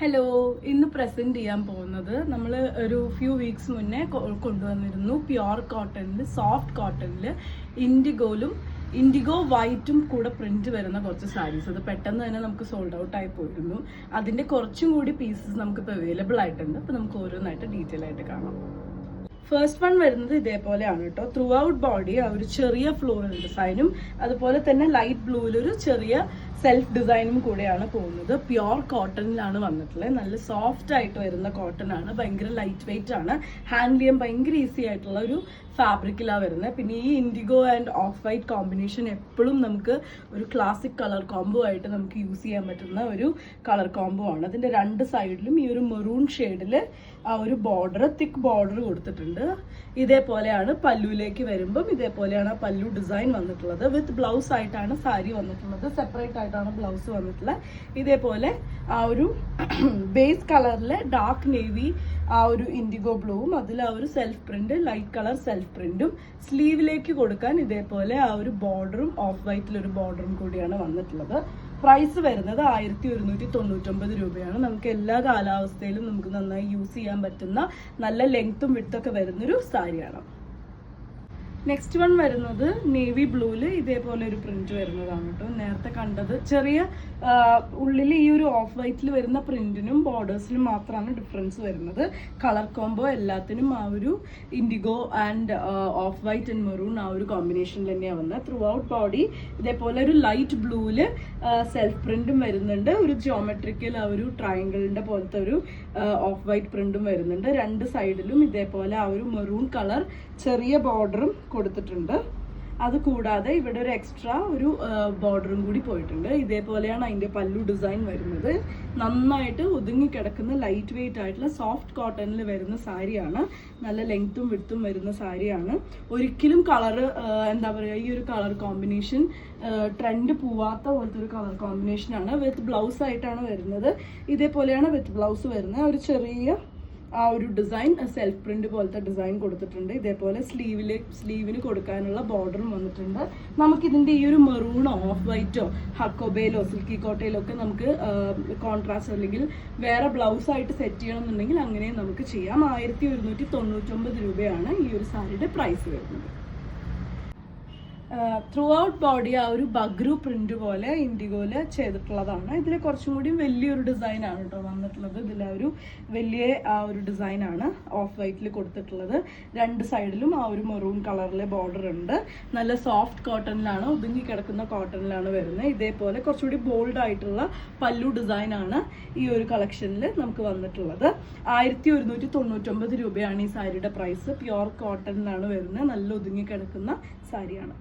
Hello, ഇന്ന് present ചെയ്യാൻ പോകുന്നത് നമ്മൾ ഒരു ഫ്യൂ വീക്സ് മുന്നേ കൊണ്ടുവന്നിരുന്നു. പ്യുർ കോട്ടണിൽ, സോഫ്റ്റ് കോട്ടണിൽ ഇൻഡിഗോ വൈറ്റും കൂടെ പ്രിന്റ് വരുന്ന കുറച്ച് സാരീസ്. അത് പെട്ടെന്ന് തന്നെ നമുക്ക് സോൾഡ് ഔട്ട് ആയി പോയിരുന്നു. അതിന്റെ കുറച്ചും കൂടി പീസസ് നമുക്കിപ്പോൾ അവൈലബിൾ ആയിട്ടുണ്ട്. അപ്പോൾ നമുക്ക് ഓരോന്നായിട്ട് ഡീറ്റെയിൽ ആയിട്ട് കാണാം. ഫസ്റ്റ് വൺ വരുന്നത് ഇതേപോലെയാണ് കേട്ടോ. ത്രൂ ഔട്ട് ബോഡി ആ ഒരു ചെറിയ ഫ്ലോറൽ ഡിസൈനും അതുപോലെ തന്നെ ലൈറ്റ് ബ്ലൂവിലൊരു ചെറിയ സെൽഫ് ഡിസൈനും കൂടെയാണ് പോകുന്നത്. പ്യുർ കോട്ടണിലാണ് വന്നിട്ടുള്ളത്. നല്ല സോഫ്റ്റ് ആയിട്ട് വരുന്ന കോട്ടൺ ആണ്. ഭയങ്കര ലൈറ്റ് വെയിറ്റ് ആണ്. ഹാൻഡിൽ ചെയ്യാൻ ഭയങ്കര ഈസി ആയിട്ടുള്ള ഒരു ഫാബ്രിക്കിലാണ് വരുന്നത്. പിന്നെ ഈ IndiGo and of white combination എപ്പോഴും നമുക്ക് ഒരു ക്ലാസിക് കളർ കോംബോ ആയിട്ട് നമുക്ക് യൂസ് ചെയ്യാൻ പറ്റുന്ന ഒരു കളർ കോംബോ ആണ്. അതിന്റെ രണ്ട് സൈഡിലും ഈ ഒരു മെറൂൺ ഷെയ്ഡിൽ ആ ഒരു ബോർഡർ, തിക്ക് ബോർഡർ കൊടുത്തിട്ടുണ്ട്. ഇതേപോലെയാണ് പല്ലുവിലേക്ക് വരുമ്പം ഇതേപോലെയാണ് പല്ലു ഡിസൈൻ വന്നിട്ടുള്ളത്. വിത്ത് ബ്ലൗസ് ആയിട്ടാണ് സാരി വന്നിട്ടുള്ളത്. സെപ്പറേറ്റ് ആയിട്ടാണ് ബ്ലൗസ് വന്നിട്ടുള്ളത്. ഇതേപോലെ ആ ഒരു ബേസ് കളറിലെ ഡാർക്ക് നേവി ആ ഒരു ഇൻഡിഗോ ബ്ലൂവും അതിൽ ആ ഒരു self print, light colour self പ്രിന്റും, സ്ലീവിലേക്ക് കൊടുക്കാൻ ഇതേപോലെ ആ ഒരു ബോർഡറും ഓഫ് വൈറ്റിലൊരു ബോർഡറും കൂടിയാണ് വന്നിട്ടുള്ളത്. പ്രൈസ് വരുന്നത് 1199 രൂപയാണ്. നമുക്ക് എല്ലാ കാലാവസ്ഥയിലും നമുക്ക് നന്നായി യൂസ് ചെയ്യാൻ പറ്റുന്ന നല്ല ലെങ്ത്തും വിഡ്ത്തൊക്കെ വരുന്നൊരു സാരിയാണ്. നെക്സ്റ്റ് വൺ വരുന്നത് നേവി ബ്ലൂവിൽ ഇതേപോലെ ഒരു പ്രിന്റ് വരുന്നതാണ് കേട്ടോ. നേരത്തെ കണ്ടത് ചെറിയ ഉള്ളിൽ ഈ ഒരു ഓഫ് വൈറ്റിൽ വരുന്ന പ്രിന്റിനും ബോർഡേഴ്സിനും മാത്രമാണ് ഡിഫറൻസ് വരുന്നത്. കളർ കോംബോ എല്ലാത്തിനും ആ ഒരു IndiGo and of white and maroon ആ ഒരു കോമ്പിനേഷനിൽ തന്നെയാണ് വന്നത്. ത്രൂ ഔട്ട് ബോഡി ഇതേപോലെ ഒരു ലൈറ്റ് ബ്ലൂവിൽ സെൽഫ് പ്രിന്റും വരുന്നുണ്ട്. ഒരു ജിയോമെട്രിക്കൽ ആ ഒരു ട്രയാങ്കിളിന്റെ പോലത്തെ ഒരു ഓഫ് വൈറ്റ് പ്രിന്റും വരുന്നുണ്ട്. രണ്ട് സൈഡിലും ഇതേപോലെ ആ ഒരു മെറൂൺ കളർ ചെറിയ ബോർഡറും കൊടുത്തിട്ടുണ്ട്. അത് കൂടാതെ ഇവിടെ ഒരു എക്സ്ട്രാ ഒരു ബോർഡറും കൂടി പോയിട്ടുണ്ട്. ഇതേപോലെയാണ് അതിന്റെ പല്ലു ഡിസൈൻ വരുന്നത്. നന്നായിട്ട് ഒതുങ്ങിക്കിടക്കുന്ന ലൈറ്റ് വെയിറ്റ് ആയിട്ടുള്ള സോഫ്റ്റ് കോട്ടണിൽ വരുന്ന സാരിയാണ്. നല്ല ലെങ്ത്തും വിഡ്ത്തും വരുന്ന സാരിയാണ്. ഒരിക്കലും കളറ് എന്താ പറയുക, ഈ ഒരു കളർ കോമ്പിനേഷൻ ട്രെൻഡ് പോവാത്ത പോലത്തെ ഒരു കളർ കോമ്പിനേഷനാണ്. വിത്ത് ബ്ലൗസ് ആയിട്ടാണ് വരുന്നത്. ഇതേപോലെയാണ് വിത്ത് ബ്ലൗസ് വരുന്നത്. ഒരു ചെറിയ ആ ഒരു ഡിസൈൻ സെൽഫ് പ്രിന്റ് പോലത്തെ ഡിസൈൻ കൊടുത്തിട്ടുണ്ട്. ഇതേപോലെ സ്ലീവിന് കൊടുക്കാനുള്ള ബോർഡറും വന്നിട്ടുണ്ട്. നമുക്കിതിന്റെ ഈ ഒരു മെറൂണോ ഓഫ് വൈറ്റോ ഹക്കോബയിലോ സിൽക്കി കോട്ടയിലോ ഒക്കെ നമുക്ക് കോൺട്രാസ്റ്റ് അല്ലെങ്കിൽ വേറെ ബ്ലൗസ് ആയിട്ട് സെറ്റ് ചെയ്യണമെന്നുണ്ടെങ്കിൽ അങ്ങനെ നമുക്ക് ചെയ്യാം. 1199 രൂപയാണ് ഈ ഒരു സാരിയുടെ പ്രൈസ് വരുന്നത്. ത്രൂ ഔട്ട് ബോഡി ആ ഒരു ബഗ്രു പ്രിന്റ് പോലെ ഇൻഡിഗോയിൽ ചെയ്തിട്ടുള്ളതാണ്. ഇതിൽ കുറച്ചും കൂടി വലിയൊരു ഡിസൈനാണ് കേട്ടോ വന്നിട്ടുള്ളത്. ഇതിൽ ഒരു വലിയ ആ ഒരു ഡിസൈനാണ് ഓഫ് വൈറ്റിൽ കൊടുത്തിട്ടുള്ളത്. രണ്ട് സൈഡിലും ആ ഒരു മെറൂൺ കളറിലെ ബോർഡർ ഉണ്ട്. നല്ല സോഫ്റ്റ് കോട്ടണിലാണ്, ഒതുങ്ങി കിടക്കുന്ന കോട്ടണിലാണ് വരുന്നത്. ഇതേപോലെ കുറച്ചുകൂടി ബോൾഡ് ആയിട്ടുള്ള പല്ലു ഡിസൈനാണ് ഈ ഒരു കളക്ഷനിൽ നമുക്ക് വന്നിട്ടുള്ളത്. 1199 രൂപയാണ് ഈ സാരിയുടെ പ്രൈസ്. പ്യുർ കോട്ടണിലാണ് വരുന്നത്. നല്ല ഒതുങ്ങി കിടക്കുന്ന സാരിയാണ്.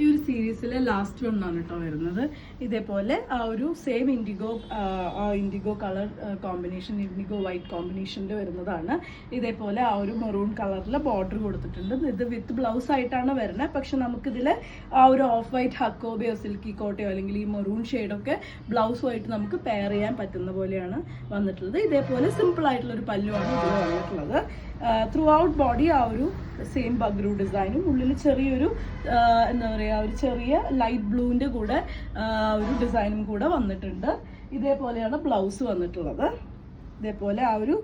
ഈ ഒരു സീരീസിലെ ലാസ്റ്റ് വൺ ആണ് കേട്ടോ വരുന്നത്. ഇതേപോലെ ആ ഒരു same indigo colour combination, indigo white കോമ്പിനേഷനിൽ വരുന്നതാണ്. ഇതേപോലെ ആ ഒരു മെറൂൺ കളറിലെ ബോർഡർ കൊടുത്തിട്ടുണ്ട്. ഇത് വിത്ത് ബ്ലൗസ് ആയിട്ടാണ് വരുന്നത്. പക്ഷെ നമുക്കിതിൽ ആ ഒരു ഓഫ് വൈറ്റ് ഹക്കോബയോ സിൽക്കി കോട്ടയോ അല്ലെങ്കിൽ ഈ മെറൂൺ ഷെയ്ഡൊക്കെ ബ്ലൗസുമായിട്ട് നമുക്ക് പെയർ ചെയ്യാൻ പറ്റുന്ന പോലെയാണ് വന്നിട്ടുള്ളത്. ഇതേപോലെ സിമ്പിൾ ആയിട്ടുള്ള ഒരു പല്ലുവാണ് ഇതിൽ വന്നിട്ടുള്ളത്. ത്രൂ ഔട്ട് ബോഡി ആ ഒരു സെയിം ബഗ്രു ഡിസൈനും ഉള്ളിൽ ചെറിയൊരു എന്താ പറയുക, ഒരു ചെറിയ ലൈറ്റ് ബ്ലൂവിൻ്റെ കൂടെ ഒരു ഡിസൈനും കൂടെ വന്നിട്ടുണ്ട്. ഇതേപോലെയാണ് ബ്ലൗസ് വന്നിട്ടുള്ളത്. ഇതേപോലെ ആ ഒരു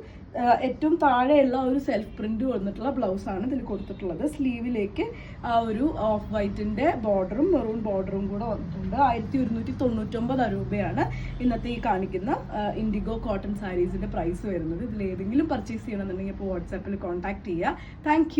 ഏറ്റവും താഴെയുള്ള ഒരു സെൽഫ് പ്രിന്റ് വന്നിട്ടുള്ള ബ്ലൗസാണ് ഇതിൽ കൊടുത്തിട്ടുള്ളത്. സ്ലീവിലേക്ക് ആ ഒരു ഓഫ് വൈറ്റിന്റെ ബോർഡറും മെറൂൺ ബോർഡറും കൂടെ വന്നിട്ടുണ്ട്. 1199 രൂപയാണ് ഇന്നത്തെ ഈ കാണിക്കുന്ന ഇൻഡിഗോ കോട്ടൺ സാരീസിന്റെ പ്രൈസ് വരുന്നത്. ഇതിൽ ഏതെങ്കിലും പർച്ചേസ് ചെയ്യണമെന്നുണ്ടെങ്കിൽ ഇപ്പോൾ വാട്സാപ്പിൽ കോൺടാക്ട് ചെയ്യുക. താങ്ക്